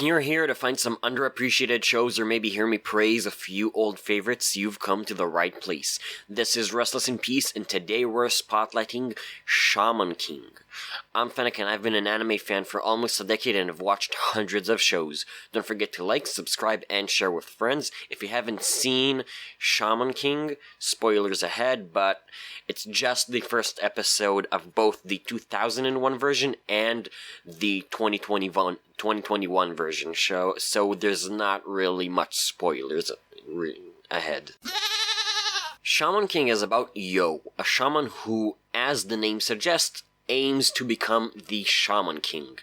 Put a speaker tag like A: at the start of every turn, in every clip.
A: you're here to find some underappreciated shows or maybe hear me praise a few old favorites, you've come to the right place. This is Restless in Peace, and today we're spotlighting Shaman King. I'm Fennec, and I've been an anime fan for almost a decade and have watched hundreds of shows. Don't forget to like, subscribe, and share with friends. If you haven't seen Shaman King, spoilers ahead, but it's just the first episode of both the 2001 version and the 2021 version show, so there's not really much spoilers ahead. Shaman King is about Yo, a shaman who, as the name suggests, aims to become the Shaman King.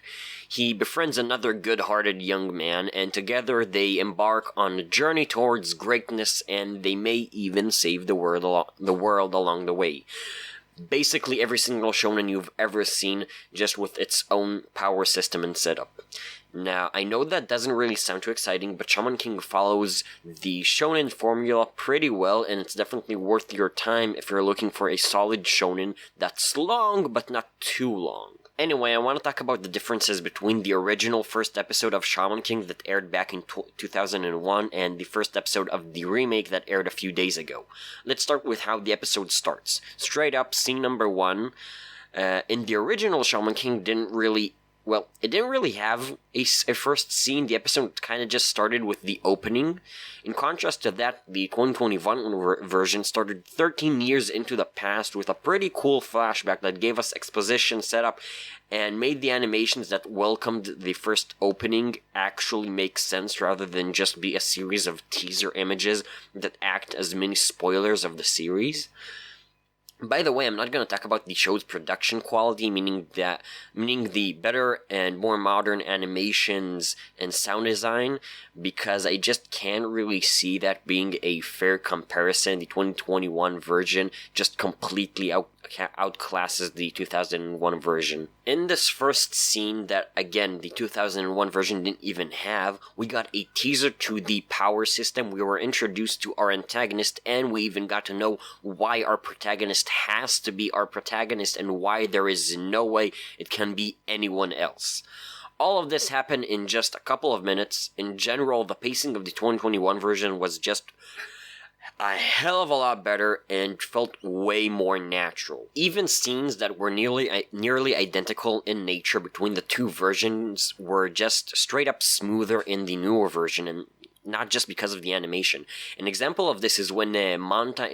A: He befriends another good-hearted young man, and together they embark on a journey towards greatness, and they may even save the world along the way. Basically every single shonen you've ever seen, just with its own power system and setup. Now, I know that doesn't really sound too exciting, but Shaman King follows the shonen formula pretty well, and it's definitely worth your time if you're looking for a solid shonen that's long, but not too long. Anyway, I want to talk about the differences between the original first episode of Shaman King that aired back in 2001 and the first episode of the remake that aired a few days ago. Let's start with how the episode starts. Straight up, scene number 1. In the original, Shaman King it didn't really have a first scene. The episode kind of just started with the opening. In contrast to that, the 2021 version started 13 years into the past with a pretty cool flashback that gave us exposition setup and made the animations that welcomed the first opening actually make sense rather than just be a series of teaser images that act as mini spoilers of the series. By the way, I'm not going to talk about the show's production quality, meaning the better and more modern animations and sound design, because I just can't really see that being a fair comparison. The 2021 version just completely outclasses the 2001 version. In this first scene that, again, the 2001 version didn't even have, we got a teaser to the power system, we were introduced to our antagonist, and we even got to know why our protagonist has to be our protagonist and why there is no way it can be anyone else. All of this happened in just a couple of minutes. In general, the pacing of the 2021 version was just a hell of a lot better and felt way more natural. Even scenes that were nearly identical in nature between the two versions were just straight up smoother in the newer version, and not just because of the animation. An example of this is when Manta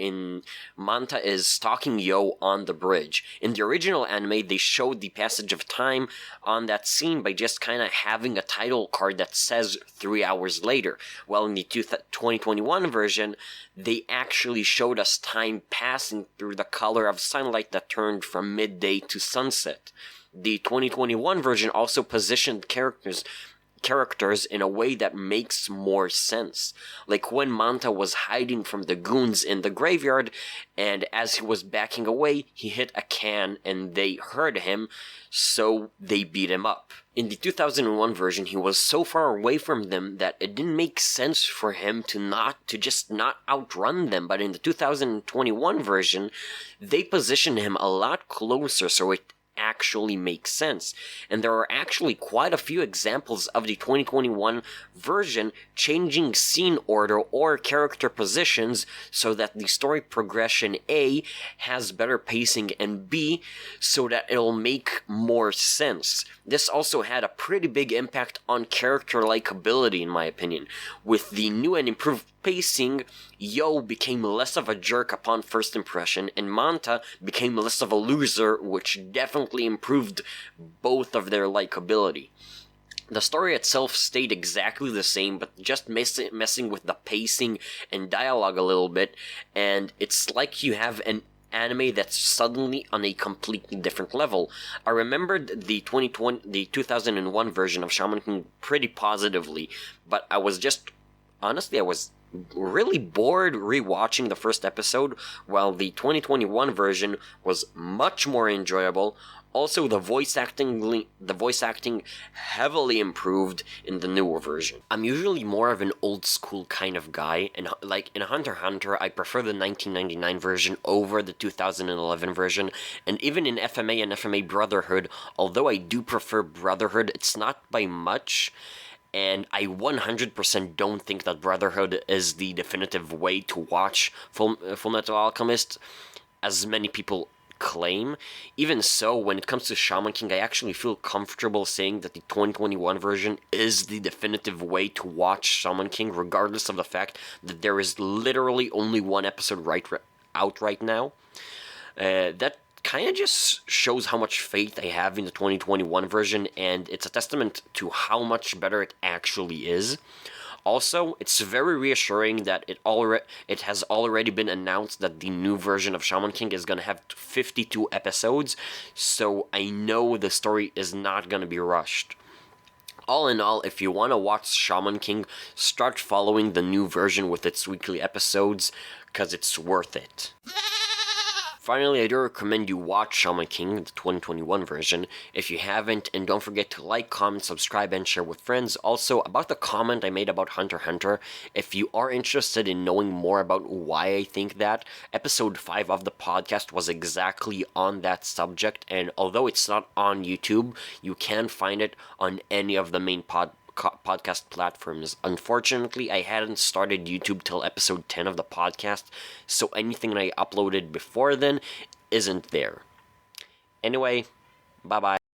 A: is stalking Yo on the bridge. In the original anime, they showed the passage of time on that scene by just kind of having a title card that says 3 hours later. While in the 2021 version, they actually showed us time passing through the color of sunlight that turned from midday to sunset. The 2021 version also positioned characters in a way that makes more sense. Like when Manta was hiding from the goons in the graveyard, and as he was backing away, he hit a can and they heard him, so they beat him up. In the 2001 version, he was so far away from them that it didn't make sense for him to just not outrun them, but in the 2021 version, they positioned him a lot closer, so it actually makes sense. And there are actually quite a few examples of the 2021 version changing scene order or character positions so that the story progression A has better pacing and B so that it'll make more sense. This also had a pretty big impact on character likability, in my opinion. With the new and improved pacing, Yo became less of a jerk upon first impression, and Manta became less of a loser, which definitely improved both of their likability. The story itself stayed exactly the same, but just messing with the pacing and dialogue a little bit, and it's like you have an anime that's suddenly on a completely different level. I remembered the 2001 version of Shaman King pretty positively, but I was really bored rewatching the first episode, while the 2021 version was much more enjoyable. Also, the voice acting heavily improved in the newer version. I'm usually more of an old school kind of guy, and like in Hunter x Hunter, I prefer the 1999 version over the 2011 version, and even in FMA and FMA Brotherhood, although I do prefer Brotherhood, it's not by much. and I 100% don't think that Brotherhood is the definitive way to watch Full Metal Alchemist, as many people claim. Even so, when it comes to Shaman King, I actually feel comfortable saying that the 2021 version is the definitive way to watch Shaman King, regardless of the fact that there is literally only one episode out right now. That kind of just shows how much faith I have in the 2021 version, and it's a testament to how much better it actually is. Also, it's very reassuring that it has already been announced that the new version of Shaman King is going to have 52 episodes, so I know the story is not going to be rushed. All in all, if you want to watch Shaman King, start following the new version with its weekly episodes, because it's worth it. Finally, I do recommend you watch Shaman King, the 2021 version, if you haven't, and don't forget to like, comment, subscribe, and share with friends. Also, about the comment I made about Hunter x Hunter, if you are interested in knowing more about why I think that, episode 5 of the podcast was exactly on that subject, and although it's not on YouTube, you can find it on any of the main podcast platforms. Unfortunately, I hadn't started YouTube till episode 10 of the podcast, so anything I uploaded before then isn't there. Anyway, bye bye.